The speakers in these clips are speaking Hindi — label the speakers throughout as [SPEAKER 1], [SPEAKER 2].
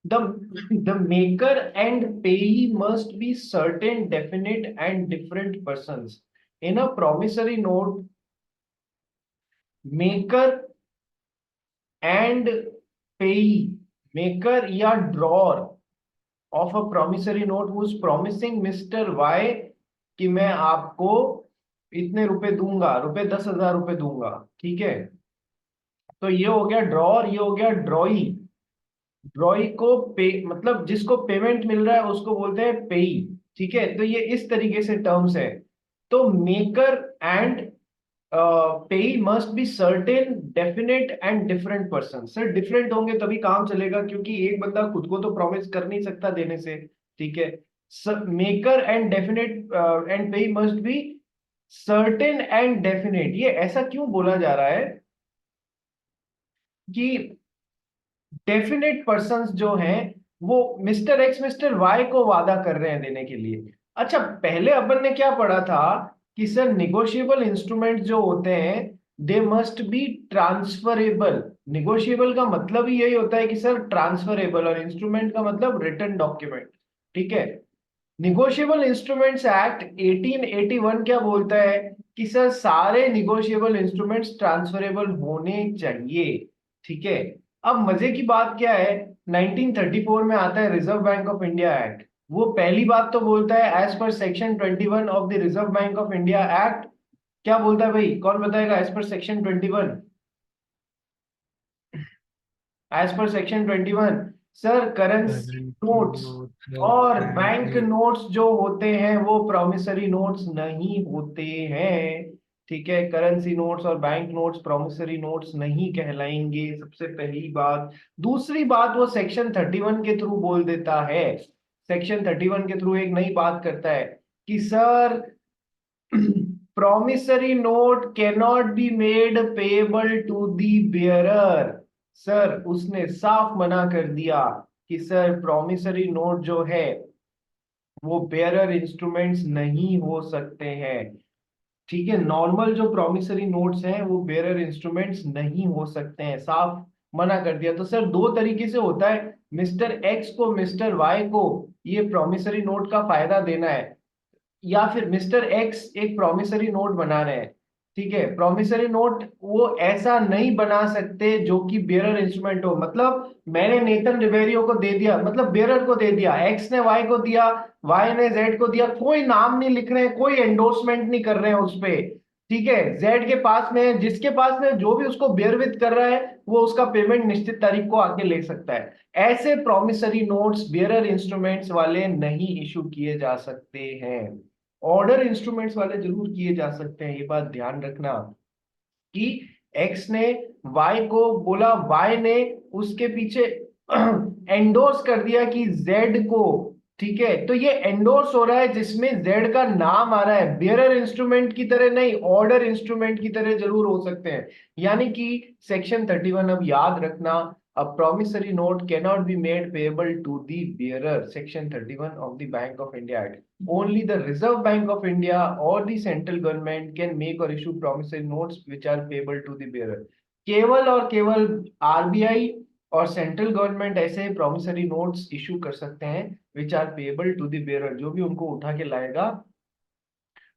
[SPEAKER 1] The maker and payee must be certain, definite, and different persons. In a promissory note, maker and payee, maker या drawer of a promissory note who is promising Mr. Y कि मैं आपको इतने रुपए दूंगा, रुपए 10,000 रुपए दूंगा, ठीक है। तो ये हो गया ड्रॉर, ये हो गया ड्रॉई। ड्रॉई को पे मतलब जिसको पेमेंट मिल रहा है उसको बोलते हैं पेई, ठीक है। तो ये इस तरीके से टर्म्स है। तो मेकर एंड पेई must be certain, definite and different person. Sir different होंगे तभी काम चलेगा, क्योंकि एक बंदा खुद को तो प्रॉमिस कर नहीं सकता देने से, ठीक है। मेकर एंड डेफिनेट एंड पेई must be certain and definite. ये ऐसा क्यों बोला जा रहा है कि डेफिनेट पर्संस जो हैं वो मिस्टर एक्स मिस्टर वाई को वादा कर रहे हैं देने के लिए। अच्छा, पहले अपन ने क्या पढ़ा था कि सर निगोशिएबल इंस्ट्रूमेंट जो होते हैं दे मस्ट बी ट्रांसफरेबल। निगोशिएबल का मतलब ही यही होता है कि सर ट्रांसफरेबल, और इंस्ट्रूमेंट का मतलब रिटन डॉक्यूमेंट, ठीक है। निगोशिएबल इंस्ट्रूमेंट्स एक्ट 1881 क्या बोलता है कि सर सारे निगोशिएबल इंस्ट्रूमेंट्स ट्रांसफरेबल होने चाहिए, ठीक है। अब मजे की बात क्या है, 1934 में आता है Reserve Bank of India Act. वो पहली बात तो बोलता है एज पर section 21 of the Reserve Bank of India Act. क्या बोलता है भाई, कौन बताएगा? एज पर सेक्शन 21, एज पर section 21 sir currency
[SPEAKER 2] currency
[SPEAKER 1] notes
[SPEAKER 2] note
[SPEAKER 1] और
[SPEAKER 2] और
[SPEAKER 1] बैंक नोट्स जो होते हैं वो प्रोमिसरी नोट्स नहीं होते हैं, ठीक है। करेंसी नोट्स और बैंक नोट्स प्रोमिसरी नोट्स नहीं कहलाएंगे, सबसे पहली बात। दूसरी बात, वो सेक्शन 31 के थ्रू बोल देता है, सेक्शन 31 के थ्रू एक नई बात करता है कि sir promissory note cannot be made payable to the bearer। Sir उसने साफ मना कर दिया कि सर प्रॉमिसरी नोट जो है वो बेयरर इंस्ट्रूमेंट्स नहीं हो सकते हैं, ठीक है। नॉर्मल जो प्रॉमिसरी नोट्स हैं वो बेयरर इंस्ट्रूमेंट्स नहीं हो सकते हैं, साफ मना कर दिया। तो सर दो तरीके से होता है, मिस्टर एक्स को मिस्टर वाई को ये प्रॉमिसरी नोट का फायदा देना है, या फिर मिस्टर एक्स एक प्रॉमिसरी नोट बना रहे हैं, ठीक है। प्रॉमिसरी नोट वो ऐसा नहीं बना सकते जो कि बेयरर इंस्ट्रूमेंट हो। मतलब मैंने नेथन रिवेरियो को दे दिया, मतलब बेयरर को दे दिया, एक्स ने वाई को दिया, वाई ने जेड को दिया, कोई नाम नहीं लिख रहे हैं, कोई एंडोर्समेंट नहीं कर रहे हैं उस पे, ठीक है। जेड के पास में, जिसके पास में जो भी उसको बेयर विथ कर रहा है वो उसका पेमेंट निश्चित तारीख को आके ले सकता है। ऐसे प्रॉमिसरी नोट्स बेयरर इंस्ट्रूमेंट्स वाले नहीं इशू किए जा सकते हैं। ऑर्डर इंस्ट्रूमेंट्स वाले जरूर किए जा सकते हैं, ये बात ध्यान रखना कि एक्स ने वाई को बोला, वाई ने उसके पीछे एंडोर्स कर दिया कि जेड को, ठीक है। तो ये एंडोर्स हो रहा है जिसमें जेड का नाम आ रहा है, बियरर इंस्ट्रूमेंट की तरह नहीं, ऑर्डर इंस्ट्रूमेंट की तरह जरूर हो सकते हैं। यानी कि सेक्शन 31 अब याद रखना, a promissory note cannot be made payable to the bearer, section 31 of the Bank of India Act। only the Reserve Bank of India or the central government can make or issue promissory notes which are payable to the bearer। केवल और केवल आरबीआई और सेंट्रल गवर्नमेंट ऐसे प्रॉमिसरी नोट्स इशू कर सकते हैं which are payable to the bearer. जो भी उनको उठा के लाएगा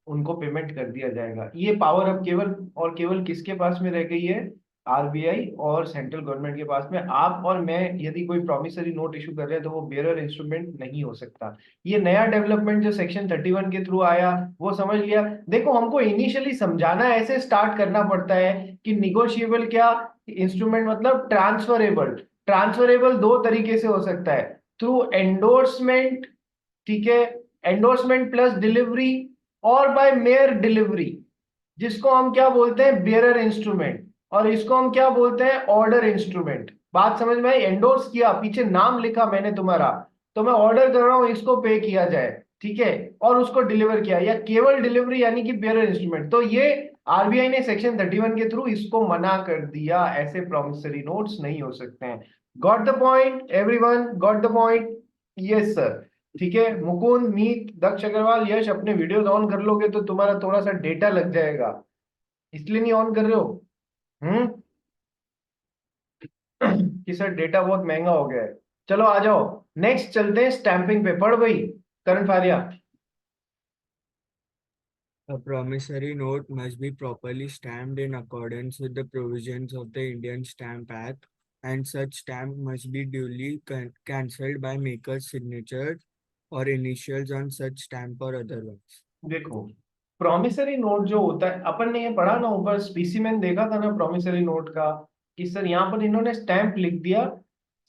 [SPEAKER 1] उनको पेमेंट कर दिया जाएगा। ये पावर अब केवल और केवल किसके पास में रह गई है? आरबीआई और सेंट्रल गवर्नमेंट के पास में। आप और मैं यदि कोई प्रॉमिसरी नोट इशू कर रहे हैं तो वो बेयरर इंस्ट्रूमेंट नहीं हो सकता। ये नया डेवलपमेंट जो सेक्शन 31 के थ्रू आया वो समझ लिया। देखो हमको इनिशियली समझाना ऐसे स्टार्ट करना पड़ता है कि निगोशिएबल क्या, इंस्ट्रूमेंट मतलब ट्रांसफरेबल। ट्रांसफरेबल दो तरीके से हो सकता है, थ्रू एंडोर्समेंट, ठीक है, एंडोर्समेंट प्लस डिलीवरी, और बाय मेयर डिलीवरी, जिसको हम क्या बोलते हैं? Bearer instrument. और इसको हम क्या बोलते हैं? Order instrument. बात समझ में आई? एंडोर्स किया, पीछे नाम लिखा मैंने तुम्हारा, तो मैं ऑर्डर कर रहा हूं इसको पे किया जाए, ठीक है, और उसको डिलीवर किया, या केवल डिलीवरी यानी कि बेयरर इंस्ट्रूमेंट। तो ये आरबीआई ने सेक्शन 31 के थ्रू इसको मना कर दिया, ऐसे प्रॉमिसरी नोट्स नहीं हो सकते हैं। Got the point everyone? Got the point? Yes sir. ठीक है, मुकुंद, मीत, दक्ष अग्रवाल, यश, अपने वीडियोस ऑन कर लोगे तो तुम्हारा थोड़ा सा डेटा लग जाएगा, इसलिए नहीं ऑन कर रहे हो? हम्म कि सर डेटा बहुत महंगा हो गया है। चलो आ जाओ, नेक्स्ट चलते हैं स्टैंपिंग पे। पढ़ भाई करण Faria.
[SPEAKER 2] A promissory note must be properly stamped in accordance with the provisions of the Indian Stamp Act, and such stamp must be duly cancelled by maker's signature or initials on such stamp or otherwise.
[SPEAKER 1] देखो, प्रॉमिसरी नोट जो होता है, अपन ने ये पढ़ा ना ऊपर, स्पीसीमेन देखा था ना प्रॉमिसरी नोट का, कि सर यहाँ पर इन्होंने स्टैंप लिख दिया,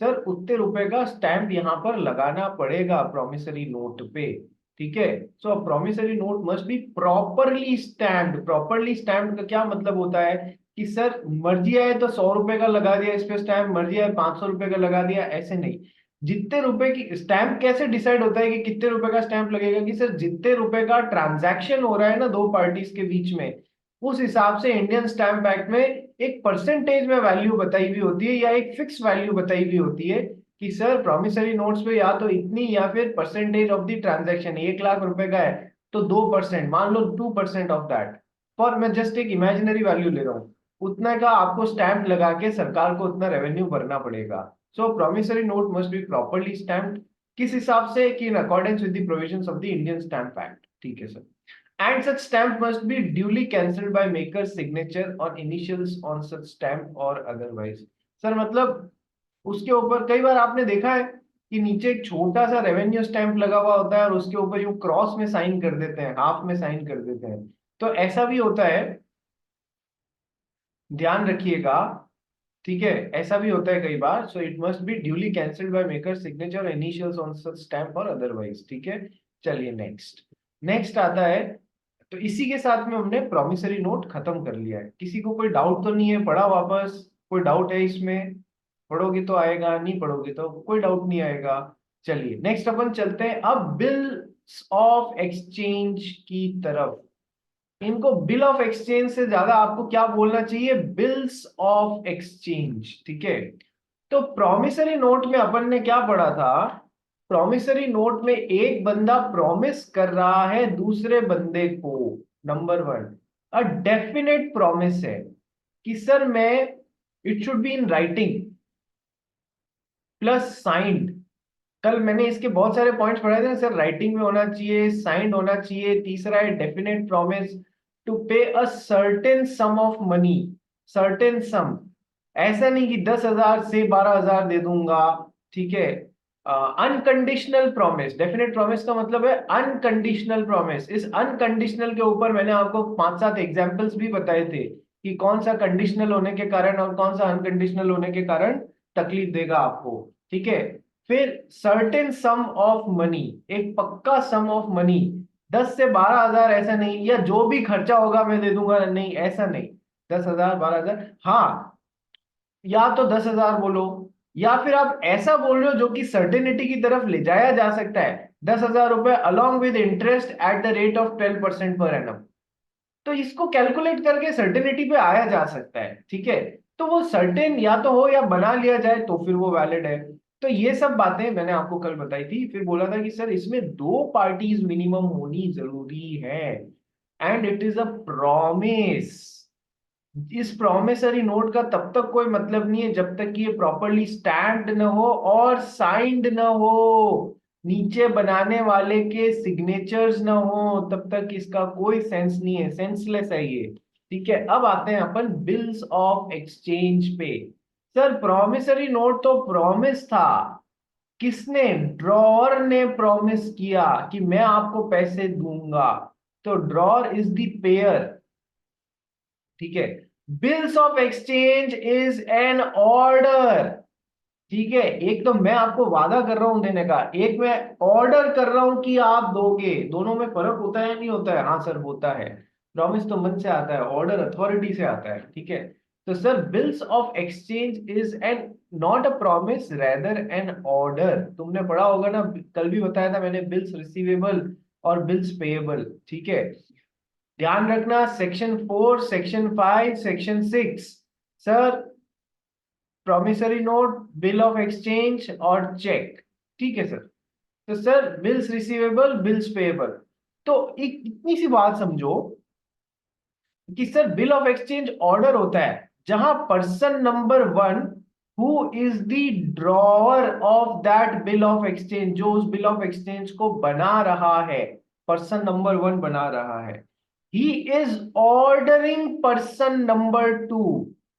[SPEAKER 1] सर उतने रुपए का स्टैंप यहाँ पर लगाना पड़ेगा प्रॉमिसरी नोट पे। ठीक है, so promissory note must be properly stamped. Properly stamped का क्या मतलब होता है कि सर मर्जी आए तो 100 रुपए का लगा दिया इस पे स्टैम्प, मर्जी आए 500 रुपए का लगा दिया, ऐसे नहीं। जितने रुपए की स्टैंप कैसे डिसाइड होता है कि कितने रुपए का स्टैंप लगेगा, कि सर जितने रुपए का ट्रांजैक्शन हो रहा है ना दो पार्टीज के बीच में, उस हिसाब से इंडियन स्टैंप एक्ट में एक परसेंटेज में वैल्यू बताई हुई होती है, या एक फिक्स वैल्यू बताई हुई होती है कि सर प्रॉमिसरी नोट्स पे या तो इतनी, या फिर percentage of the transaction, 1 lakh रुपए का है तो 2%, मान लो 2% ऑफ दैट, फॉर मैं जस्ट एक इमेजिनरी वैल्यू ले रहा हूँ, उतना का आपको स्टैंप लगा के सरकार को उतना रेवेन्यू भरना पड़ेगा। So promissory note must be properly stamped, किस हिसाब से, कि in accordance with the provisions of the Indian stamp act. ठीक है sir, and such stamp must be duly cancelled by maker signature और इनिशियल्स ऑन सच स्टैम्प और अदरवाइज। सर मतलब उसके ऊपर कई बार आपने देखा है कि नीचे एक छोटा सा रेवेन्यू स्टैंप लगा हुआ होता है और उसके ऊपर यूं क्रॉस में साइन कर देते हैं, हाफ में साइन कर देते हैं, तो ऐसा भी होता है, ध्यान रखिएगा। ठीक है, ऐसा भी होता है कई बार। So it must be duly cancelled by maker signature initials on such stamp और अदरवाइज। ठीक है, चलिए नेक्स्ट। नेक्स्ट आता है, तो इसी के साथ में हमने प्रॉमिसरी नोट खत्म कर लिया है। किसी को कोई डाउट तो नहीं है? पढ़ा वापस? कोई डाउट है इसमें? पढ़ोगे तो आएगा, नहीं पढ़ोगे तो कोई डाउट नहीं आएगा। चलिए नेक्स्ट अपन चलते हैं अब बिल्स ऑफ एक्सचेंज की तरफ। इनको बिल ऑफ एक्सचेंज से ज्यादा आपको क्या बोलना चाहिए? Bills of exchange. ठीक है, तो प्रॉमिसरी नोट में अपन ने क्या पढ़ा था? प्रॉमिसरी नोट में एक बंदा प्रॉमिस कर रहा है दूसरे बंदे को, number one, a definite promise है कि सर मैं, it should be in writing plus signed. कल मैंने इसके बहुत सारे पॉइंट्स पढ़ाए थे सर, राइटिंग में होना चाहिए, साइंड होना चाहिए। तीसरा है definite promise to pay a certain sum of money, certain सम, ऐसा नहीं कि 10,000 से 12,000 दे दूंगा। ठीक है, अनकंडीशनल प्रॉमिस। डेफिनेट प्रॉमिस का मतलब है अनकंडीशनल प्रॉमिस। इस अनकंडीशनल के ऊपर मैंने आपको 5-7 एग्जाम्पल्स भी बताए थे कि कौन सा कंडीशनल होने के कारण और कौन सा अनकंडीशनल होने के कारण तकलीफ देगा आपको। ठीक है, फिर सर्टेन सम ऑफ मनी, एक पक्का सम ऑफ मनी, 10 से 12,000 ऐसा नहीं, या जो भी खर्चा होगा मैं दे दूंगा, नहीं ऐसा नहीं, 10,000 12,000, हाँ, या तो 10,000 बोलो, या फिर आप ऐसा बोल रहे हो जो कि सर्टेनिटी की तरफ ले जाया जा सकता है, 10,000 रुपए along with interest at the rate of 12% per annum, तो इसको कैलकुलेट करके सर्टेनिटी पे आया जा सकता है। ठीक है, तो वो सर्टेन या तो हो या बना लिया जाए तो फिर वो वैलिड है। तो ये सब बातें मैंने आपको कल बताई थी। फिर बोला था कि सर इसमें दो पार्टीज मिनिमम होनी जरूरी है, and it is a promise. इस प्रॉमिसरी नोट का तब तक कोई मतलब नहीं है जब तक कि ये प्रॉपरली स्टैम्प्ड न हो और साइंड न हो, नीचे बनाने वाले के सिग्नेचर्स न हो, तब तक इसका कोई सेंस नहीं है, सेंसलेस है ये। ठीक है, अब आते हैं अपन बिल्स ऑफ एक्सचेंज पे। सर प्रॉमिसरी नोट तो प्रॉमिस था, किसने? ड्रॉअर ने प्रॉमिस किया कि मैं आपको पैसे दूंगा, तो ड्रॉअर इज द पेयर। ठीक है, bills of exchange is N order. ठीक है, एक तो मैं आपको वादा कर रहा हूं देने का, एक मैं ऑर्डर कर रहा हूं कि आप दोगे, दोनों में फर्क होता है नहीं होता है? हाँ सर होता है, प्रॉमिस तो मन से आता है, ऑर्डर अथॉरिटी से आता है। ठीक है, तो sir bills of exchange is an, not a promise, rather an order. तुमने पढ़ा होगा ना, कल भी बताया था मैंने, बिल्स रिसीवेबल और बिल्स पेएबल। ठीक है, ध्यान रखना, section 4 section 5 section 6, sir promissory note, bill of exchange और चेक। ठीक है सर, तो sir bills receivable bills payable, तो एक इतनी सी बात समझो कि sir bill of exchange order होता है जहां person number 1 who is the drawer of that bill of exchange, जो उस बिल ऑफ एक्सचेंज को बना रहा है, पर्सन नंबर 1 बना रहा है। He is ordering person number 2,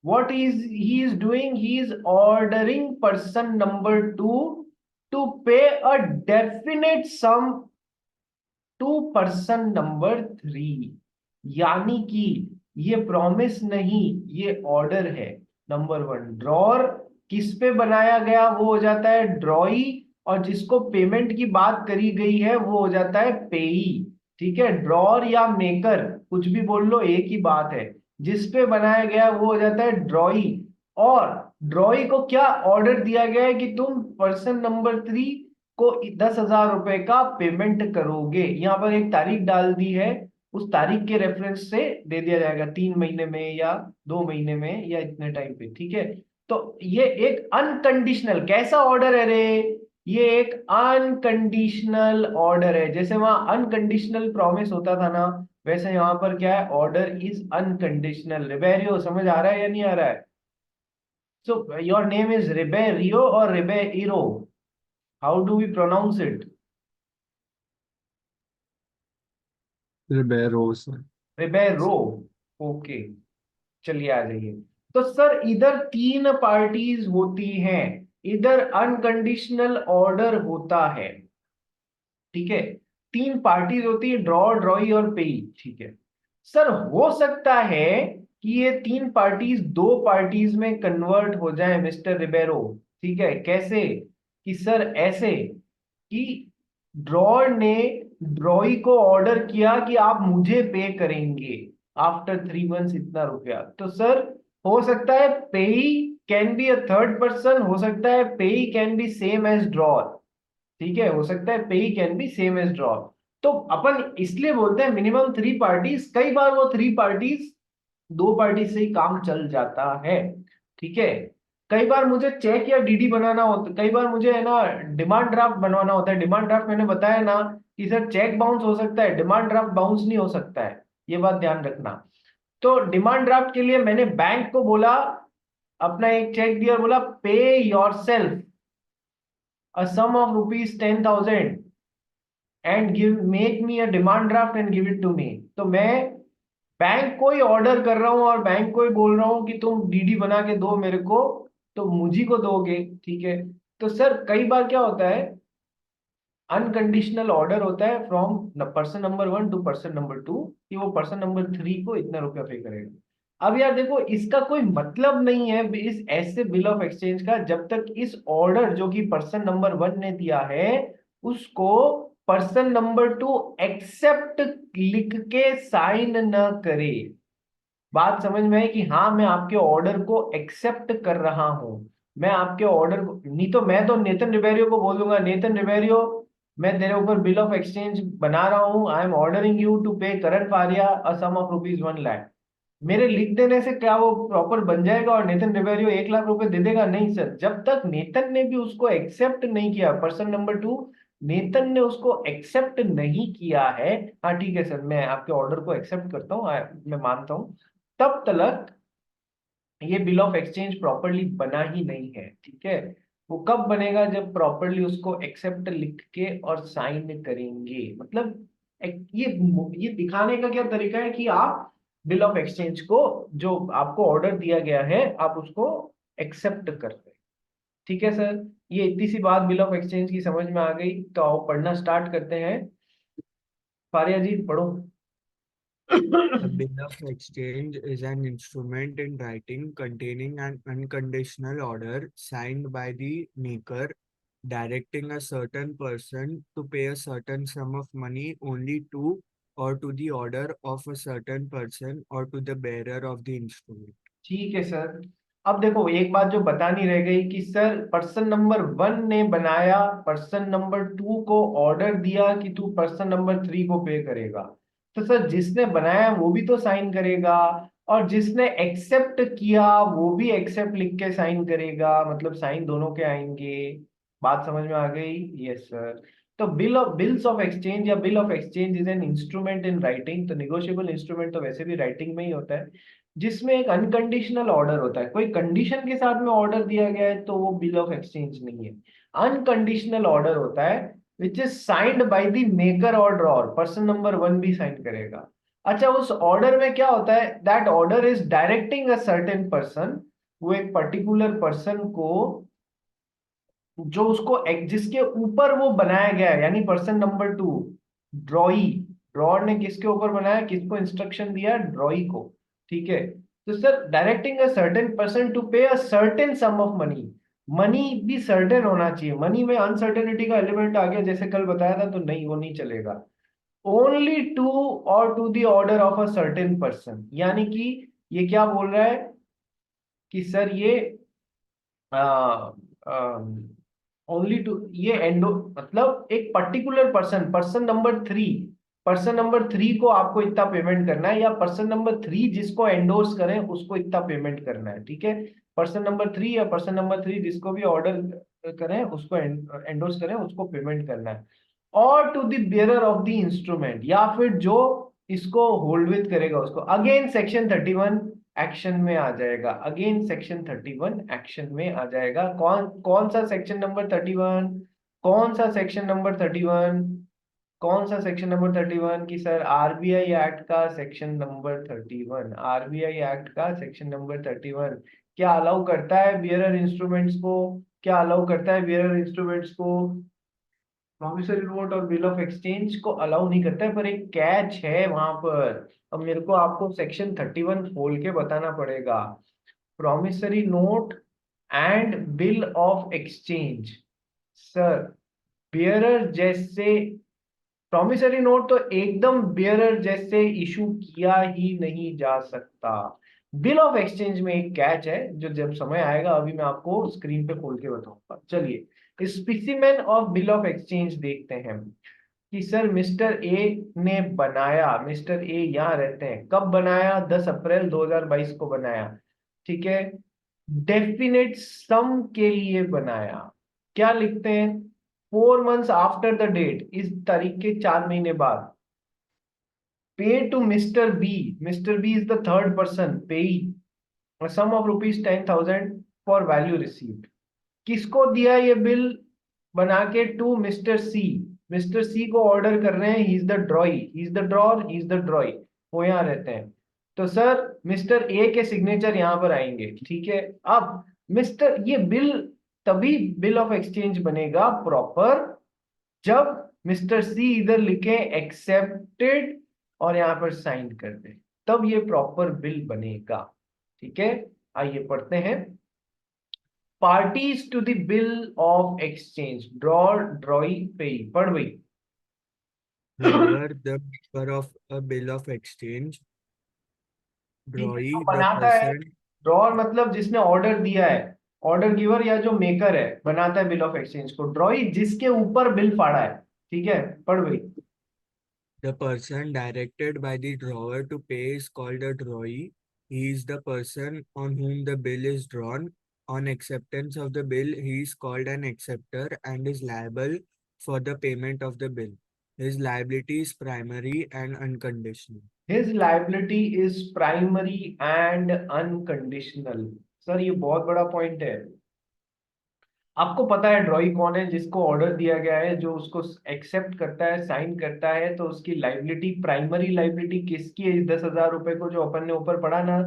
[SPEAKER 1] what he is doing, he is ordering person number 2 to pay a definite sum to person number 3। यानी कि ये प्रॉमिस नहीं, ये ऑर्डर है। नंबर 1 ड्रॉर किस पे बनाया गया, वो हो जाता है ड्रॉई, और जिसको पेमेंट की बात करी गई है वो हो जाता है पेई। ठीक है, ड्रॉर या मेकर कुछ भी बोल लो, एक ही बात है। जिस पे बनाया गया वो हो जाता है ड्रॉई, और ड्रॉई को क्या ऑर्डर दिया गया है कि तुम पर्सन नंबर 3 को 10,000 रुपए का पेमेंट करोगे। यहाँ पर एक तारीख डाल दी है, उस तारीख के रेफरेंस से दे दिया जाएगा, 3 महीने में या 2 महीने में या इतने टाइम पे। ठीक है, तो ये एक अनकंडीशनल कैसा ऑर्डर है रे, ये एक अनकंडीशनल ऑर्डर है। जैसे वहां अनकंडीशनल प्रॉमिस होता था ना, वैसे यहाँ पर क्या है, ऑर्डर इज अनकंडीशनल। रिबेरियो समझ आ रहा है या नहीं आ रहा है? So your name is Ribeiro और Ribeiro, how do we pronounce it?
[SPEAKER 3] Ribeiros.
[SPEAKER 1] Ribeiro. Okay, चलिए आ जाइए। तो सर इधर 3 पार्टीज होती हैं, इधर अनकंडीशनल ऑर्डर होता है। ठीक है, 3 पार्टीज होती है, ड्रॉ, ड्रॉई और पेई। ठीक है सर, हो सकता है कि ये 3 पार्टीज 2 पार्टीज में कन्वर्ट हो जाए मिस्टर रिबेरो। ठीक है, कैसे? कि सर ऐसे कि ड्रॉर ने ड्रॉई को ऑर्डर किया कि आप मुझे पे करेंगे आफ्टर 3 मंथ्स इतना रुपया। तो सर हो सकता है payee can be a third person, हो सकता है payee can be same as drawer. ठीक है, हो सकता है payee can be same as draw. तो अपन इसलिए बोलते हैं मिनिमम 3 पार्टीज, कई बार वो 3 पार्टीज 2 पार्टी से ही काम चल जाता है। ठीक है, कई बार मुझे चेक या डीडी बनाना होता, कई बार मुझे है ना डिमांड ड्राफ्ट बनवाना होता है। डिमांड ड्राफ्ट मैंने बताया ना कि सर चेक बाउंस हो सकता है, डिमांड ड्राफ्ट बाउंस नहीं हो सकता है, ये बात ध्यान रखना। तो डिमांड ड्राफ्ट के लिए मैंने बैंक को बोला, अपना एक चेक दिया और बोला पे your self a sum of rupees 10,000 and give make me a demand draft and give it to me। तो मैं बैंक को ही ऑर्डर कर रहा हूं और बैंक को ही बोल रहा हूं कि तुम डीडी बना के दो मेरे को, तो मुझी को दोगे। ठीक है, तो सर कई बार क्या होता है, अनकंडीशनल ऑर्डर होता है from person number 1 to person number 2 कि वो पर्सन नंबर 3 को इतना रुपया पे करेगा। अब यार देखो, इसका कोई मतलब नहीं है इस ऐसे बिल ऑफ एक्सचेंज का, जब तक इस ऑर्डर जो कि पर्सन नंबर 1 ने दिया है उसको पर्सन नंबर 2 एक्सेप्ट लिख के साइन न करे। बात समझ में है कि हाँ मैं आपके ऑर्डर को एक्सेप्ट कर रहा हूं, मैं आपके ऑर्डर को, नहीं तो मैं तो नेथन रिबेरियो को बोल दूंगा, नेथन रिबेरियो मैं तेरे ऊपर बिल ऑफ एक्सचेंज बना रहा हूं, I am ordering you to pay Karan Faria a sum of rupees 1 lakh. मेरे लिख देने से क्या वो प्रॉपर बन जाएगा और नेथन रिबेरियो 1 लाख रुपए दे देगा? नहीं सर, जब तक नेथन ने भी उसको एक्सेप्ट नहीं किया, पर्सन नंबर 2 नेतन ने उसको एक्सेप्ट नहीं किया है, हाँ ठीक है सर मैं आपके ऑर्डर को एक्सेप्ट करता हूँ, मैं मानता हूँ, तब तक ये बिल ऑफ एक्सचेंज प्रॉपरली बना ही नहीं है। ठीक है, वो कब बनेगा, जब प्रॉपरली उसको एक्सेप्ट लिख के और साइन करेंगे। मतलब ये दिखाने का क्या तरीका है कि आप बिल ऑफ एक्सचेंज को, जो आपको ऑर्डर दिया गया है, आप उसको एक्सेप्ट कर रहे हैं। ठीक है सर, ये इतनी सी बात बिल ऑफ एक्सचेंज की समझ में आ गई, तो आओ पढ़ना स्टार्ट करते हैं। फारिया जी पढ़ो।
[SPEAKER 2] A bill of exchange is an instrument in writing containing an unconditional order signed by the maker, directing a certain person to pay a certain sum of money only to or to the order of a certain person or to the bearer of the instrument.
[SPEAKER 1] ठीक है सर, अब देखो एक बात जो बतानी रह गई कि सर पर्सन नंबर 1 ने बनाया, पर्सन नंबर 2 को ऑर्डर दिया कि तू पर्सन नंबर 3 को पे करेगा। तो सर जिसने बनाया वो भी तो साइन करेगा, और जिसने एक्सेप्ट किया वो भी एक्सेप्ट लिख के साइन करेगा, मतलब साइन दोनों के आएंगे। बात समझ में आ गई? Yes sir. तो बिल्स ऑफ एक्सचेंज या bill of exchange is an instrument in writing. तो निगोशिएबल इंस्ट्रूमेंट तो वैसे भी राइटिंग में ही होता है। जिसमें एक अनकंडीशनल ऑर्डर होता है, कोई कंडीशन के साथ में ऑर्डर दिया गया है तो वो बिल ऑफ एक्सचेंज नहीं है। अनकंडीशनल ऑर्डर होता है which is signed by the maker और ड्रॉर, पर्सन नंबर 1 भी साइन करेगा। अच्छा, उस ऑर्डर में क्या होता है, that order is directing a certain person, वो एक पर्टिकुलर पर्सन को, जो उसको जिसके ऊपर वो बनाया गया है, यानी पर्सन नंबर 2 ड्रॉई, ड्रॉर ने किसके ऊपर बनाया, किसको इंस्ट्रक्शन दिया, ड्रॉई को। ठीक है, तो sir directing a certain person to pay a certain sum of money, money भी सर्टेन होना चाहिए, मनी में अनसर्टेनिटी का एलिमेंट आ गया जैसे कल बताया था तो नहीं, वो नहीं चलेगा। ओनली टू और to the order of a certain person, यानी कि ये क्या बोल रहा है कि सर ये ओनली टू, ये एंडो मतलब एक पर्टिकुलर पर्सन, पर्सन नंबर 3 को आपको इतना पेमेंट करना है, या पर्सन नंबर 3 जिसको एंडोर्स करें उसको इतना पेमेंट करना है। ठीक है, पर्सन नंबर 3 या पर्सन नंबर 3 जिसको भी ऑर्डर करें उसको एंडोर्स करें उसको पेमेंट करना है। और to the bearer of the instrument, या फिर जो इसको होल्ड विथ करेगा उसको। अगेन सेक्शन 31 एक्शन में आ जाएगा, अगेन सेक्शन 31 एक्शन में आ जाएगा। कौन कौन सा सेक्शन नंबर 31, कौन सा सेक्शन नंबर 31, कौन सा सेक्शन नंबर 31 की सर, आरबीआई एक्ट का सेक्शन नंबर 31, आरबीआई एक्ट का सेक्शन नंबर 31 क्या अलाउ करता है बियरर इंस्ट्रूमेंट्स को, क्या अलाउ करता है बियरर इंस्ट्रूमेंट्स को, प्रॉमिसरी नोट और बिल ऑफ एक्सचेंज को अलाउ नहीं करता है, पर एक कैच है वहां पर। अब मेरे को आपको सेक्शन 31 खोल के बताना पड़ेगा। Promissory note and bill of exchange, sir bearer जैसे, प्रॉमिसरी नोट तो एकदम बियरर जैसे इशू किया ही नहीं जा सकता। बिल ऑफ एक्सचेंज में एक कैच है जो जब समय आएगा अभी मैं आपको स्क्रीन पे खोल के बताऊंगा। चलिए specimen of bill of exchange देखते हैं कि सर मिस्टर ए ने बनाया, मिस्टर ए यहाँ रहते हैं, कब बनाया, 10 अप्रैल 2022 को बनाया। ठीक है, डेफिनेट सम के लिए बनाया, क्या लिखते हैं, 4 months आफ्टर द डेट, इस तारीख के 4 महीने बाद। Pay to mister B, mister B is the third person payee, sum of rupees 10,000 for value received. किसको दिया ये बिल बना के, to mister C, mister C को ऑर्डर कर रहे हैं, he is the drawee, he is the drawer, he is the drawee, वो यहाँ रहते हैं। तो सर मिस्टर ए के सिग्नेचर यहाँ पर आएंगे। ठीक है, अब मिस्टर ये बिल, तभी बिल ऑफ एक्सचेंज बनेगा प्रॉपर जब मिस्टर सी इधर लिखे एक्सेप्टेड और यहाँ पर साइन कर दे, तब ये प्रॉपर बिल बनेगा। ठीक है, आइए पढ़ते हैं। Parties to the bill of exchange, drawer, drawee, payee, पढ़ भाई।
[SPEAKER 2] Whoever the maker of a bill of exchange,
[SPEAKER 1] ठीक है, जो
[SPEAKER 2] drawee, the
[SPEAKER 1] बनाता है,
[SPEAKER 2] person,
[SPEAKER 1] ड्रॉर मतलब जिसने ऑर्डर दिया है, ऑर्डर गिवर या जो मेकर है बनाता है बिल ऑफ एक्सचेंज को, ड्रॉई जिसके ऊपर बिल फाड़ा है। ठीक है, पढ़ भाई।
[SPEAKER 2] the person directed by the drawer to pay is called a drawee. He is the person on whom the bill is drawn. On acceptance of the bill, he is called an acceptor and is liable for the payment of the bill. His liability is primary and unconditional.
[SPEAKER 1] His liability is primary and unconditional. Sir ये बहुत बड़ा पॉइंट है। आपको पता है ड्रॉई कौन है, जिसको ऑर्डर दिया गया है, जो उसको एक्सेप्ट करता है, साइन करता है, तो उसकी लाइबिलिटी, प्राइमरी लाइबिलिटी किसकी है, इस 10,000 रुपए को जो अपन ने ऊपर पढ़ा ना,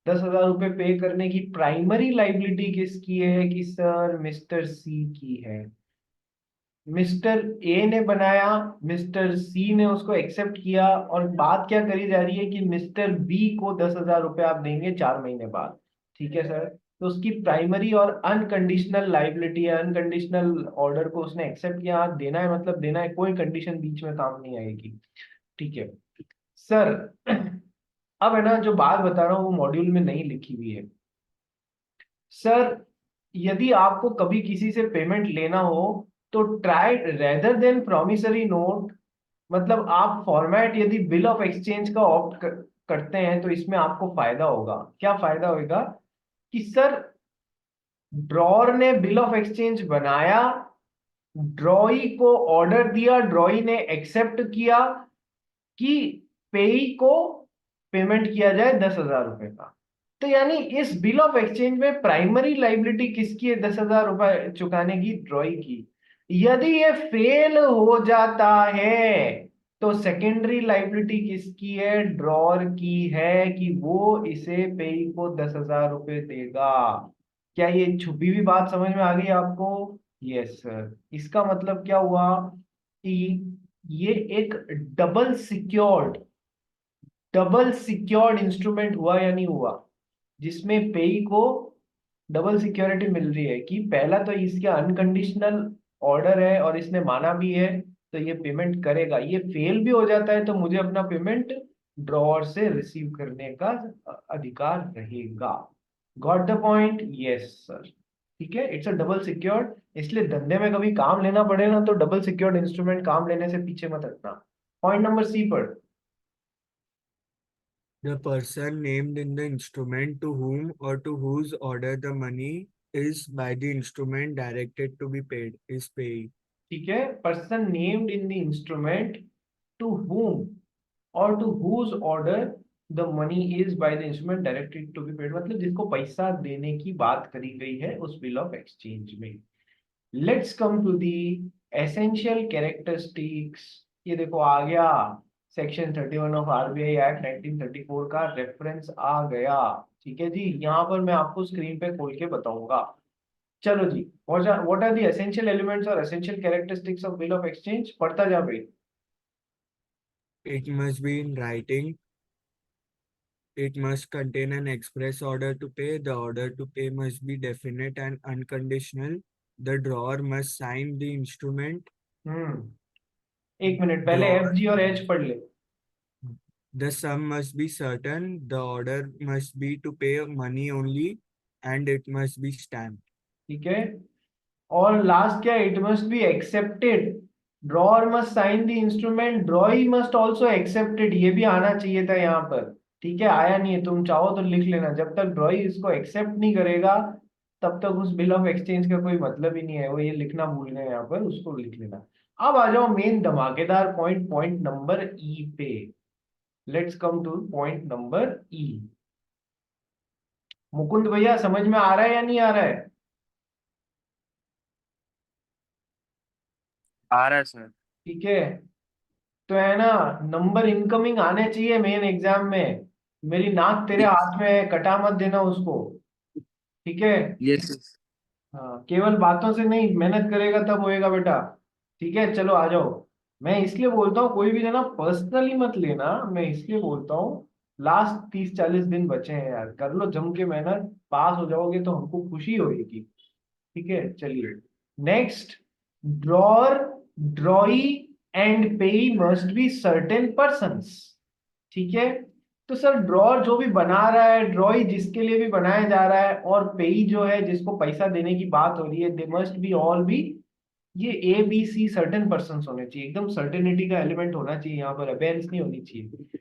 [SPEAKER 1] 10,000 रुपए पे करने की प्राइमरी लाइबिलिटी किसकी है, कि सर मिस्टर सी की है। मिस्टर ए ने बनाया, मिस्टर सी ने उसको एक्सेप्ट किया, और बात क्या करी जा रही है कि मिस्टर बी को 10,000 रुपए आप देंगे 4 महीने बाद। ठीक है सर, तो उसकी प्राइमरी और अनकंडीशनल लाइबिलिटी है, अनकंडीशनल ऑर्डर को उसने एक्सेप्ट किया, हाँ, देना है मतलब देना है, कोई कंडीशन बीच में काम नहीं आएगी। ठीक है सर, अब है ना जो बात बता रहा हूँ वो मॉड्यूल में नहीं लिखी हुई है। सर यदि आपको कभी किसी से पेमेंट लेना हो तो try rather than promissory note, मतलब आप फॉर्मेट यदि बिल ऑफ एक्सचेंज का ऑप्ट करते हैं तो इसमें आपको फायदा होगा। क्या फायदा होगा कि सर ड्रॉर ने बिल ऑफ एक्सचेंज बनाया, ड्रॉई को ऑर्डर दिया, ड्रॉई ने एक्सेप्ट किया कि पेई को पेमेंट किया जाए 10,000 रुपए का। तो यानी इस बिल ऑफ एक्सचेंज में प्राइमरी लाइबिलिटी किसकी है? 10,000 रुपए चुकाने की, ड्रॉई की। यदि ये फेल हो जाता है तो सेकेंडरी लाइबिलिटी किसकी है? ड्रॉर की है, कि वो इसे पेई को 10,000 रुपए देगा। क्या ये छुपी हुई बात समझ में आ गई आपको? Yes sir. इसका मतलब क्या हुआ कि ये एक double secured double secured instrument हुआ या नहीं हुआ, जिसमें पेई को डबल सिक्योरिटी मिल रही है कि पहला तो इसका अनकंडीशनल ऑर्डर है और इसने माना भी है, तो ये पेमेंट करेगा। ये फेल भी हो जाता है तो मुझे अपना पेमेंट ड्रॉअर से रिसीव करने का अधिकार रहेगा। Got the point? Yes sir. ठीक है, इट्स अ डबल सिक्योर्ड। इसलिए धंधे में कभी काम लेना पड़े ना तो डबल सिक्योर्ड इंस्ट्रूमेंट काम लेने से पीछे मत हटना। पॉइंट नंबर सी पर।
[SPEAKER 2] The person named in the instrument to whom or to whose order the money is by the instrument directed to be paid is payee.
[SPEAKER 1] ठीक है, person named in the instrument to whom और to whose order the money is by the instrument directed to be paid, मतलब जिसको पैसा देने की बात करी गई है उस बिल ऑफ एक्सचेंज में। Let's come to the essential characteristics. ये देखो आ गया, सेक्शन 31 ऑफ आरबीआई एक्ट 1934 का रेफरेंस आ गया। ठीक है जी, यहाँ पर मैं आपको स्क्रीन पे खोल के बताऊंगा। चलो जी, what are the essential elements और essential characteristics of bill of exchange, पढ़ता जा भाई।
[SPEAKER 2] It must be in writing. It must contain an express order to pay. The order to pay must be definite and unconditional. The drawer must sign the instrument.
[SPEAKER 1] एक मिनट, पहले
[SPEAKER 2] Drawer.
[SPEAKER 1] एफ जी और एच पढ़ ले।
[SPEAKER 2] The sum must be certain. The order must be to pay money only, and it must be stamped.
[SPEAKER 1] ठीक है, और लास्ट क्या? It must be accepted. Drawer must sign the instrument, drawee must also accepted. ये भी आना चाहिए था यहाँ पर। ठीक है, आया नहीं है, तुम चाहो तो लिख लेना। जब तक ड्रॉई इसको एक्सेप्ट नहीं करेगा तब तक उस बिल ऑफ एक्सचेंज का कोई मतलब ही नहीं है। वो ये लिखना भूल गए यहाँ पर, उसको लिख लेना। अब आ जाओ मेन धमाकेदार पॉइंट, पॉइंट नंबर ई पे। Let's come two point number ई। मुकुंद भैया समझ में आ रहा है या नहीं आ रहा है?
[SPEAKER 3] आ रहा है सर।
[SPEAKER 1] ठीक है, तो है ना, नंबर इनकमिंग आने चाहिए मेन एग्जाम में। मेरी नाक तेरे
[SPEAKER 3] यस।
[SPEAKER 1] हाथ में है, कटा मत देना उसको। ठीक है,
[SPEAKER 3] यस।
[SPEAKER 1] हाँ, केवल बातों से नहीं, मेहनत करेगा तब होएगा बेटा। ठीक है, चलो आ जाओ। मैं इसलिए बोलता हूँ कोई भी जना पर्सनली मत लेना, मैं इसलिए बोलता हूँ लास्ट 30-40 दिन बचे हैं यार, कर लो जम के मेहनत, पास हो जाओगे तो हमको खुशी होगी। ठीक है, चलिए नेक्स्ट। ड्रॉर, ड्रॉई एंड पेई मस्ट बी सर्टेन पर्सन्स। ठीक है, तो सर ड्रॉर जो भी बना रहा है, ड्रॉई जिसके लिए भी बनाया जा रहा है, और पेई जो है जिसको पैसा देने की बात हो रही है, they must be all be, ये A B C certain person होने चाहिए। एकदम सर्टेनिटी का एलिमेंट होना चाहिए यहाँ पर, अबेयरेंस नहीं होनी चाहिए।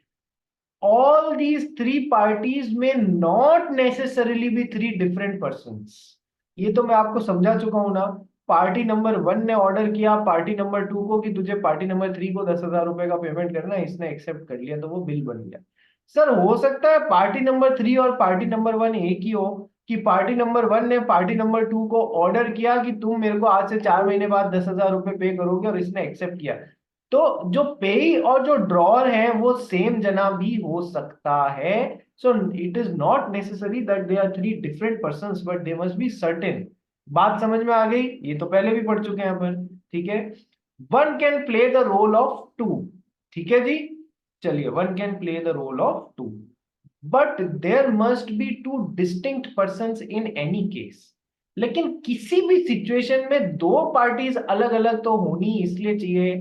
[SPEAKER 1] ऑल दीज थ्री पार्टीज में not necessarily B three different persons. ये तो मैं आपको समझा चुका हूं ना। पार्टी नंबर 1 ने ऑर्डर किया पार्टी नंबर 2 को कि तुझे पार्टी नंबर 3 को 10,000 रुपए का पेमेंट करना है, इसने एक्सेप्ट कर लिया तो वो बिल बन गया। सर हो सकता है पार्टी नंबर 3 और पार्टी नंबर 1 एक ही हो, कि पार्टी नंबर 1 ने पार्टी नंबर 2 को ऑर्डर किया कि तुम मेरे को आज से 4 महीने बाद 10,000 रुपए पे करोगे, और इसने एक्सेप्ट किया। तो जो पेई और जो ड्रॉर है वो सेम जना भी हो सकता है। So it is not necessary that they are three different persons, but they must be certain. बात समझ में आ गई? ये तो पहले भी पढ़ चुके हैं यहाँ पर। ठीक है, one can play the role of two. ठीक है जी, चलिए, one can play the role of two, but there must be two distinct persons in any case. लेकिन किसी भी सिचुएशन में दो पार्टीज अलग अलग तो होनी इसलिए चाहिए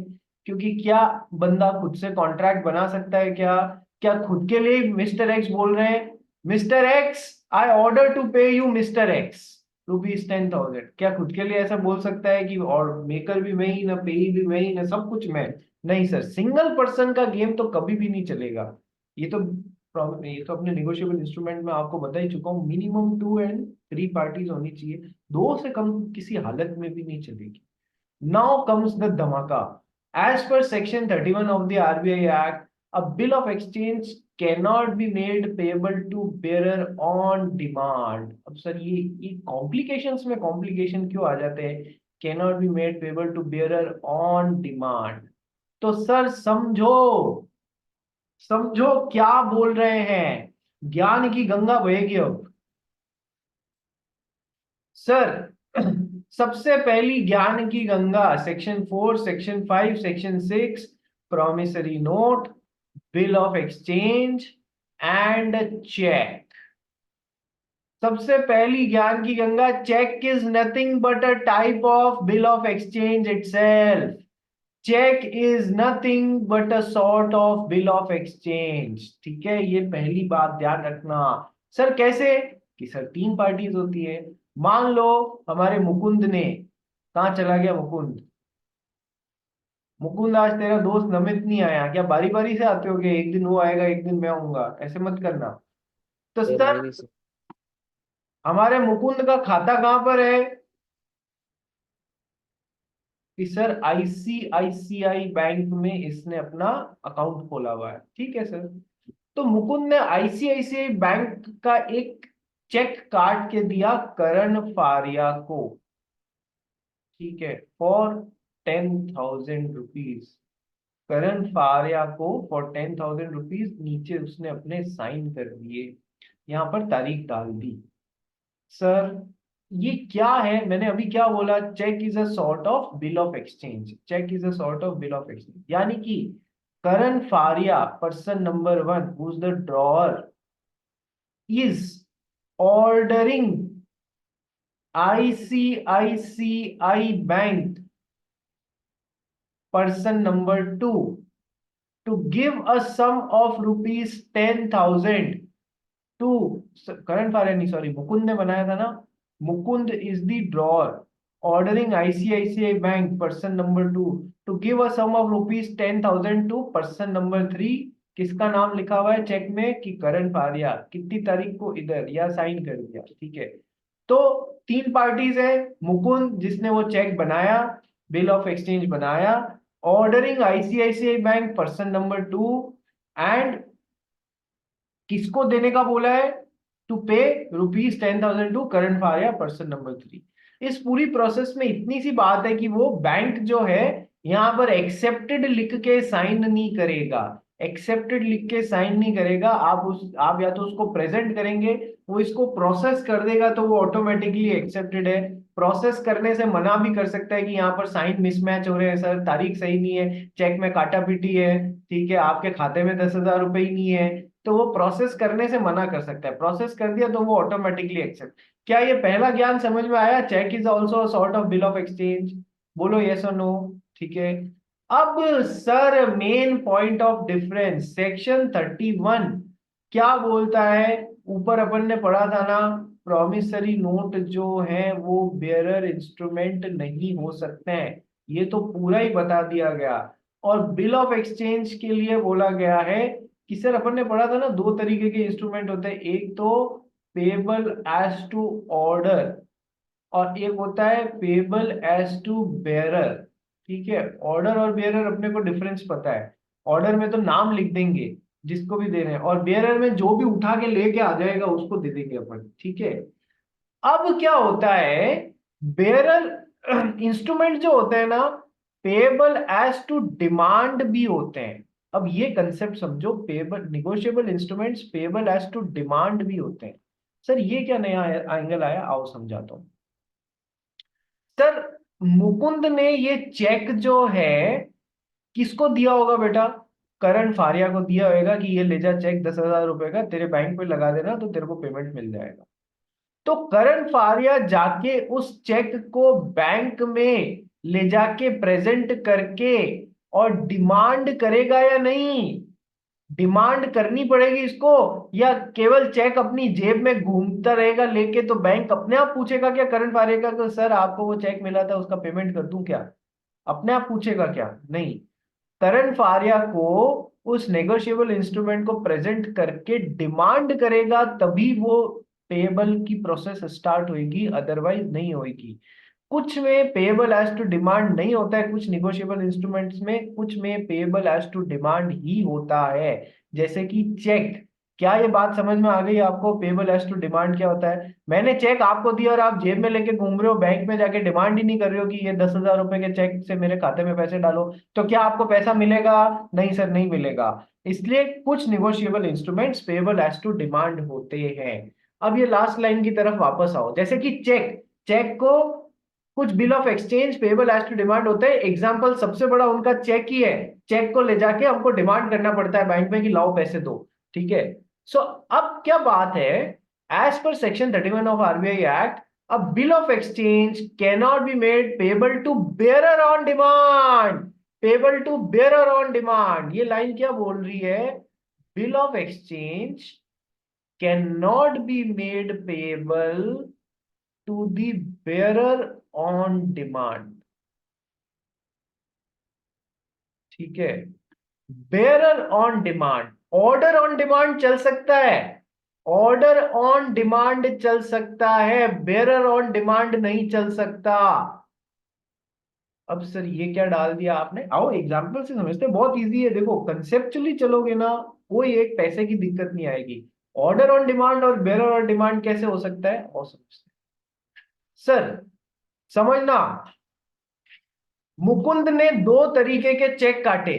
[SPEAKER 1] क्योंकि क्या बंदा खुद से कॉन्ट्रैक्ट बना सकता है क्या? क्या खुद के लिए मिस्टर एक्स बोल रहे हैं, mister X I order to pay you mister X ₹10,000? क्या खुद के लिए ऐसा बोल सकता है कि और मेकर भी मैं ही ना, पे भी मैं ही ना, सब कुछ मैं? नहीं सर, सिंगल पर्सन का गेम तो कभी भी नहीं चलेगा। ये तो ये तो अपने निगोशिएबल इंस्ट्रूमेंट में आपको बता ही चुका हूँ, मिनिमम 2 एंड 3 पार्टीज होनी चाहिए, दो से कम किसी हालत में भी नहीं चलेगी। नाउ कम्स द धमाका। As per Section 31 of the RBI Act, a bill of exchange cannot be made payable to bearer on demand. अब सर ये कॉम्प्लिकेशंस में कॉम्प्लिकेशन क्यों आ जाते हैं? Cannot be made payable to bearer on demand. तो सर समझो, समझो क्या बोल रहे हैं, ज्ञान की गंगा बहेगी अब। सर सबसे पहली ज्ञान की Ganga section 4, section 5, section 6, promissory note, bill of exchange and cheque. सबसे पहली ज्ञान की Ganga, cheque is nothing but a type of bill of exchange itself. Cheque is nothing but a sort of bill of exchange. ठीक है, ये पहली बात ध्यान रखना। सर कैसे? कि सर तीन पार्टीज होती है। मान लो हमारे मुकुंद ने, कहाँ चला गया मुकुंद? मुकुंद आज तेरा दोस्त नमित नहीं आया क्या? बारी बारी से आते हो क्या? एक दिन वो आएगा एक दिन मैं आऊंगा, ऐसे मत करना। तो
[SPEAKER 3] नहीं
[SPEAKER 1] सर
[SPEAKER 3] नहीं सर।
[SPEAKER 1] हमारे मुकुंद का खाता कहां पर है? कि सर आईसीआईसीआई बैंक में इसने अपना अकाउंट खोला हुआ है। ठीक है सर। तो मुकुंद ने आईसीआईसीआई बैंक का एक चेक काट के दिया करण फारिया को। ठीक है, फॉर 10,000 रुपीज। करण फारिया को फॉर 10,000 रुपीज, नीचे उसने अपने साइन कर दिए, यहाँ पर तारीख डाल दी। सर ये क्या है? मैंने अभी क्या बोला? Cheque is a sort of bill of exchange. Cheque is a sort of bill of exchange, यानी कि Karan Faria, person number 1 who is the drawer, is ordering ICICI bank person number 2 to give a sum of rupees 10,000 to current फायर नहीं, सॉरी, मुकुंद ने बनाया था ना। Mukund is the drawer ordering ICICI bank person number 2 to give a sum of rupees 10,000 to person number 3। किसका नाम लिखा हुआ है चेक में? कि करण फारिया। कितनी तारीख को? इधर, या साइन कर दिया। ठीक है, तो तीन पार्टीज है। मुकुंद जिसने वो चेक बनाया, बिल ऑफ एक्सचेंज बनाया, ordering ICICI bank person number 2, and किसको देने का बोला है? To pay rupees 10,000 to current फारिया पर्सन नंबर 3। इस पूरी प्रोसेस में इतनी सी बात है कि वो बैंक जो है यहाँ पर एक्सेप्टेड लिख के साइन नहीं करेगा। एक्सेप्टेड लिख के साइन नहीं करेगा। आप या तो उसको प्रेजेंट करेंगे, वो इसको प्रोसेस कर देगा तो वो ऑटोमेटिकली एक्सेप्टेड है। प्रोसेस करने से मना भी कर सकता है कि यहाँ पर साइन मिसमैच हो रहे हैं सर, तारीख सही नहीं है, चेक में काटा पीटी है, ठीक है, आपके खाते में 10,000 रुपए ही नहीं है। तो वो प्रोसेस करने से मना कर सकता है। प्रोसेस कर दिया तो वो ऑटोमेटिकली एक्सेप्ट। क्या ये पहला ज्ञान समझ में आया? Cheque is also a sort of bill of exchange. बोलो यस और नो। ठीक है, अब sir main point of difference, section 31 क्या बोलता है? ऊपर अपन ने पढ़ा था ना, प्रॉमिसरी नोट जो है वो बेयरर इंस्ट्रूमेंट नहीं हो सकते हैं। ये तो पूरा ही बता दिया गया। और बिल ऑफ एक्सचेंज के लिए बोला गया है कि सर अपन ने पढ़ा था ना, दो तरीके के इंस्ट्रूमेंट होते हैं, एक तो पेबल एज टू ऑर्डर और एक होता है पेबल एज टू बेयरर। ठीक है, ऑर्डर और बेयरर अपने को डिफरेंस पता है। ऑर्डर में तो नाम लिख देंगे जिसको भी दे रहे हैं, और बेयरर में जो भी उठा के लेके आ जाएगा उसको दे देंगे अपन। ठीक है, अब क्या होता है, बेयरर इंस्ट्रूमेंट जो होते हैं ना, पेएबल एज टू डिमांड भी होते हैं। अब ये कंसेप्ट समझो, payable negotiable instruments payable as to demand भी होते हैं। सर ये क्या नया एंगल आया? आओ समझाता हूं। सर मुकुंद ने ये चेक जो है किसको दिया होगा बेटा? करण फारिया को दिया होगा कि ये ले जा चेक 10,000 रुपए का, तेरे बैंक पे लगा देना तो तेरे को पेमेंट मिल जाएगा। तो करण फारिया जाके उस चेक को बैंक में ले जाके प्रेजेंट करके और डिमांड करेगा या नहीं? डिमांड करनी पड़ेगी इसको, या केवल चेक अपनी जेब में घूमता रहेगा लेके? तो बैंक अपने आप पूछेगा क्या करण फारिया का कि सर आपको वो चेक मिला था उसका पेमेंट कर दूं क्या? अपने आप पूछेगा क्या? नहीं। करण फारिया को उस नेगोशिएबल इंस्ट्रूमेंट को प्रेजेंट करके डिमांड करेगा, तभी वो पेएबल की प्रोसेस स्टार्ट होगी, अदरवाइज नहीं होगी। कुछ में पेएबल एज टू डिमांड नहीं होता है, कुछ निगोशिएबल इंस्ट्रूमेंट्स में, कुछ में पेएबल एज टू डिमांड ही होता है, जैसे कि चेक। क्या ये बात समझ में आ गई आपको? पेएबल एज टू डिमांड क्या होता है? मैंने चेक आपको दिया और आप जेब में लेके घूम रहे हो, बैंक में जाके डिमांड ही नहीं कर रहे हो कि ये 10,000 रुपए के चेक से मेरे खाते में पैसे डालो, तो क्या आपको पैसा मिलेगा? नहीं सर, नहीं मिलेगा। इसलिए कुछ negotiable instruments payable as to demand होते हैं। अब ये लास्ट लाइन की तरफ वापस आओ, जैसे कि चेक। चेक को कुछ bill of exchange payable as to demand होते हैं। एग्जांपल सबसे बड़ा उनका चेक ही है। चेक को ले जाके हमको डिमांड करना पड़ता है बैंक में कि लाओ पैसे दो। ठीक है। सो अब क्या बात है, एज पर section 31 of RBI act, a bill of exchange can not be made payable to bearer on demand. Payable to bearer on demand, ये लाइन क्या बोल रही है? Bill of exchange can not be made payable to the bearer on demand. ठीक है। Bearer on demand, order on demand चल सकता है, ऑर्डर ऑन डिमांड चल सकता है, बेयरर ऑन डिमांड नहीं चल सकता। अब सर ये क्या डाल दिया आपने? आओ एग्जांपल से समझते हैं, बहुत इजी है। देखो कंसेप्चुअली चलोगे ना, कोई एक पैसे की दिक्कत नहीं आएगी। ऑर्डर ऑन डिमांड और बेयरर ऑन डिमांड कैसे हो सकता है, और समझते हैं। सर समझना, मुकुंद ने दो तरीके के चेक काटे।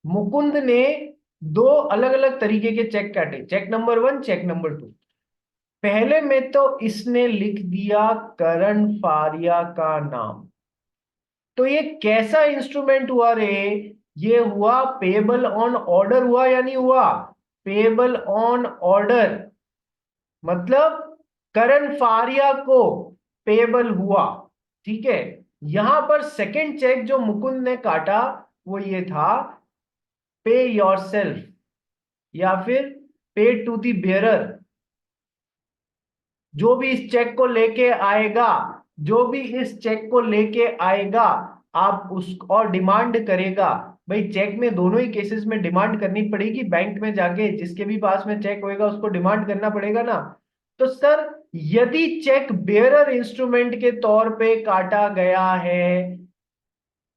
[SPEAKER 1] मुकुंद ने दो अलग अलग तरीके के चेक काटे, चेक नंबर 1, चेक नंबर 2। पहले में तो इसने लिख दिया करण फारिया का नाम, तो ये कैसा इंस्ट्रूमेंट हुआ रे? ये हुआ पेबल ऑन ऑर्डर, हुआ या नहीं हुआ? पेबल ऑन ऑर्डर, मतलब करण फारिया को पेबल हुआ। ठीक है। यहां पर सेकंड चेक जो मुकुंद ने काटा वो ये था, पे योरसेल्फ, या फिर पे टू द बेयरर। जो भी इस चेक को लेके आएगा, जो भी इस चेक को लेके आएगा, आप उस और डिमांड करेगा। भाई चेक में दोनों ही केसेस में डिमांड करनी पड़ेगी, बैंक में जाके जिसके भी पास में चेक होएगा उसको डिमांड करना पड़ेगा ना। तो सर यदि चेक बेयरर इंस्ट्रूमेंट के तौर पे काटा गया है,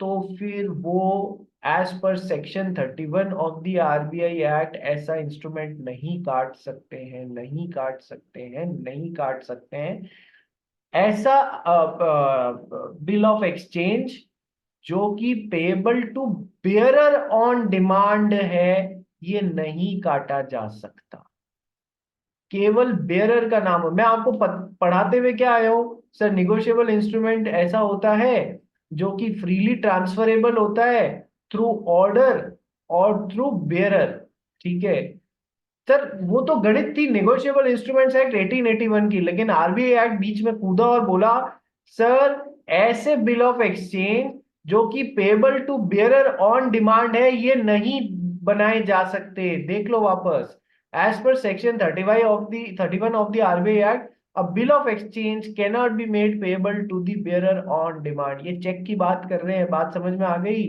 [SPEAKER 1] तो फिर वो एज पर section 31 of the RBI act ऐसा इंस्ट्रूमेंट नहीं काट सकते हैं, नहीं काट सकते हैं, नहीं काट सकते हैं। ऐसा बिल ऑफ एक्सचेंज जो कि payable to bearer on demand है, ये नहीं काटा जा सकता। केवल बेयरर का नाम हो। मैं आपको पढ़ाते हुए क्या आया हूं सर? निगोशिएबल इंस्ट्रूमेंट ऐसा होता है जो कि फ्रीली ट्रांसफरेबल होता है थ्रू ऑर्डर और थ्रू बेयरर। ठीक है सर, वो तो गणित थी, नेगोशिएबल इंस्ट्रूमेंट्स एक्ट 1881 की, लेकिन आरबीआई एक्ट बीच में कूदा और बोला सर ऐसे बिल ऑफ एक्सचेंज जो कि payable to bearer on demand है, ये नहीं बनाए जा सकते। देख लो वापस, एज पर section 31 of the RBI act, a bill of exchange can not be made payable to the bearer on demand. ये चेक की बात कर रहे हैं, बात समझ में आ गई?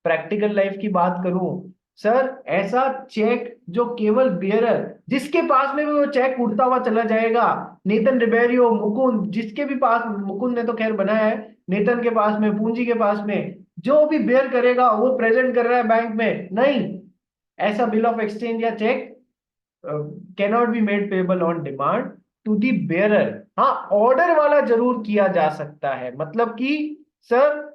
[SPEAKER 1] प्रैक्टिकल लाइफ की बात करूं सर, ऐसा चेक जो केवल बेयरर, जिसके पास में भी वो चेक उड़ता हुआ चला जाएगा, नेतन रिबेरियो, मुकुंद, जिसके भी पास, मुकुंद ने तो खैर बनाया है, नेतन के पास में, पूंजी के पास में, जो भी बेयर करेगा वो प्रेजेंट कर रहा है बैंक में, नहीं, ऐसा बिल ऑफ एक्सचेंज या cheque cannot be made payable on demand to the bearer. हाँ ऑर्डर वाला जरूर किया जा सकता है, मतलब कि सर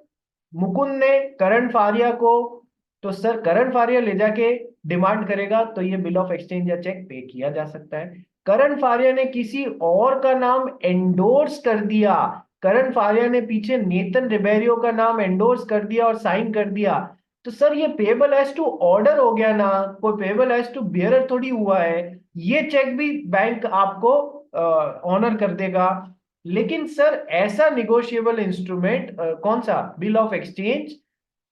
[SPEAKER 1] मुकुंद ने करण फारिया को, तो सर करण फारिया ले जाके डिमांड करेगा तो ये बिल ऑफ एक्सचेंज या चेक पे किया जा सकता है। करण फारिया ने किसी और का नाम एंडोर्स कर दिया, करण फारिया ने पीछे नेतन रिबेरियो का नाम एंडोर्स कर दिया और साइन कर दिया, तो सर ये पेबल एज टू ऑर्डर हो गया ना, कोई पेबल एज टू बियरर थोड़ी हुआ है। ये चेक भी बैंक आपको ऑनर कर देगा। लेकिन सर ऐसा निगोशिएबल इंस्ट्रूमेंट कौन सा? Bill of exchange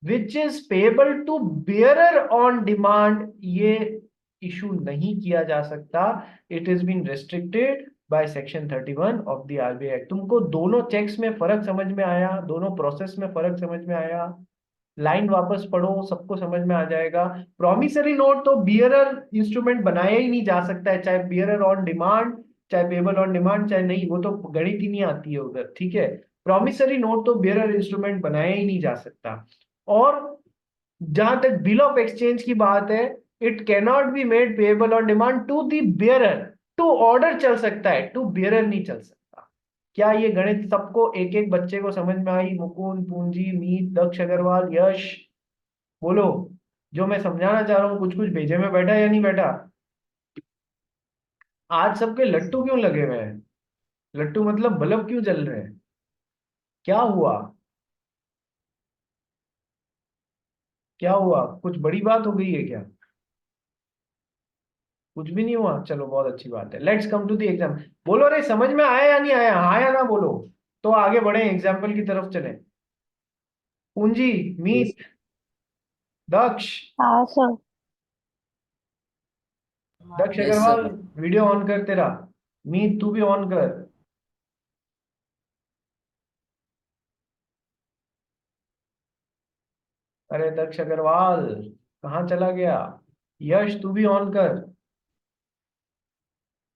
[SPEAKER 1] which is payable to bearer on demand, ये इशू नहीं किया जा सकता। It is been restricted by section 31 of the RBI act. तुमको दोनों चेक्स में फर्क समझ में आया? दोनों प्रोसेस में फर्क समझ में आया? लाइन वापस पढ़ो, सबको समझ में आ जाएगा। प्रॉमिसरी नोट तो बियरर इंस्ट्रूमेंट बनाया ही नहीं जा सकता है, चाहे बियरर ऑन डिमांड, चाहे पेबल ऑन डिमांड, चाहे नहीं, वो तो गणित ही नहीं आती है उधर। ठीक है। प्रॉमिसरी नोट तो बेयरर इंस्ट्रूमेंट बनाया ही नहीं जा सकता। और जहां तक बिल ऑफ एक्सचेंज की बात है, it cannot be made payable on demand to the bearer. To order चल सकता है, टू बेयरर नहीं चल सकता। क्या ये गणित सबको, एक एक बच्चे को समझ में आई? मुकुंद, पूंजी, मीत, दक्ष अग्रवाल, यश, बोलो। जो मैं समझाना चाह रहा हूँ कुछ कुछ भेजे में बैठा या नहीं बैठा? आज सबके लट्टू क्यों लगे हुए हैं? लट्टू मतलब बल्ब क्यों जल रहे हैं? क्या हुआ? क्या हुआ? कुछ बड़ी बात हो गई है क्या? कुछ भी नहीं हुआ, चलो बहुत अच्छी बात है। Let's come to the exam. बोलो रे, समझ में आया या नहीं आया? हाँ या ना बोलो, तो आगे बढ़े, एग्जाम्पल की तरफ चले। पूंजी,
[SPEAKER 2] Yes.
[SPEAKER 1] मीत, दक्ष।
[SPEAKER 3] हाँ sir.
[SPEAKER 1] Daksh
[SPEAKER 2] Yes,
[SPEAKER 1] Agarwal,
[SPEAKER 2] sir.
[SPEAKER 1] Video on कर तेरा। मीत तू भी ऑन कर। अरे दक्ष अग्रवाल कहाँ चला गया? यश तू भी ऑन कर।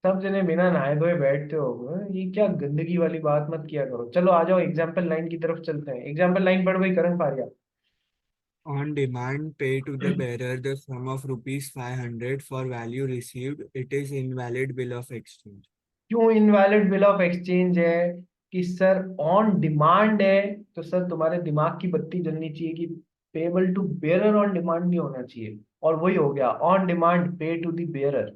[SPEAKER 1] सब जने बिना नहाए धोए बैठते हो, ये क्या गंदगी वाली बात मत किया करो। चलो आ जाओ, एग्जाम्पल लाइन की तरफ चलते हैं। एग्जाम्पल लाइन पढ़ भाई, करण Faria.
[SPEAKER 2] On demand, pay to the bearer the sum of rupees 500 for value received. It is invalid bill of exchange.
[SPEAKER 1] क्यों इनवैलिड बिल ऑफ एक्सचेंज है? कि सर ऑन डिमांड है, तो सर तुम्हारे दिमाग की बत्ती जलनी चाहिए कि payable to bearer on demand नहीं होना चाहिए। और वही हो गया, on demand pay to the bearer.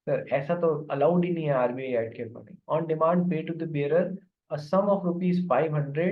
[SPEAKER 1] Sir ऐसा तो अलाउड ही नहीं है आरबीआई एक्ट के according. On demand pay to the bearer a sum of rupees 500